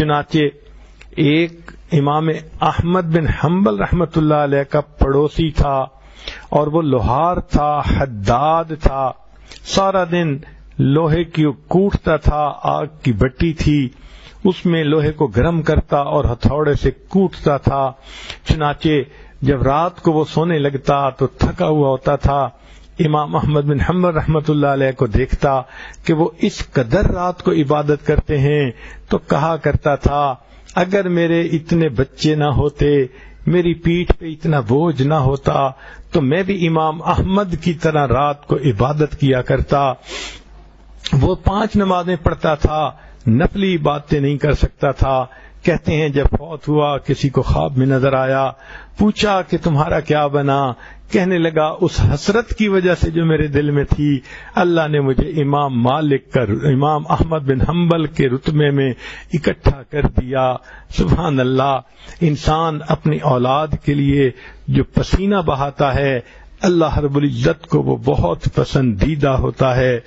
چنانچہ ایک امام احمد بن حنبل رحمۃ اللہ علیہ کا پڑوسی تھا اور وہ لوہار تھا، حداد تھا، سارا دن لوہے کی کوٹتا تھا، آگ کی بٹی تھی، اس میں لوہے کو گرم کرتا اور ہتھوڑے سے کوٹتا تھا۔ چنانچہ جب رات کو وہ سونے لگتا تو تھکا ہوا ہوتا تھا، امام احمد بن حنبل رحمۃ اللہ علیہ کو دیکھتا کہ وہ اس قدر رات کو عبادت کرتے ہیں تو کہا کرتا تھا اگر میرے اتنے بچے نہ ہوتے، میری پیٹھ پہ اتنا بوجھ نہ ہوتا تو میں بھی امام احمد کی طرح رات کو عبادت کیا کرتا۔ وہ 5 نمازیں پڑھتا تھا، نفلی باتیں نہیں کر سکتا تھا۔ کہتے ہیں جب فوت ہوا کسی کو خواب میں نظر آیا، پوچھا کہ تمہارا کیا بنا؟ کہنے لگا اس حسرت کی وجہ سے جو میرے دل میں تھی اللہ نے مجھے امام مالک کا، امام احمد بن حنبل کے رتبے میں اکٹھا کر دیا۔ سبحان اللہ، انسان اپنی اولاد کے لیے جو پسینہ بہاتا ہے اللہ رب العزت کو وہ بہت پسندیدہ ہوتا ہے۔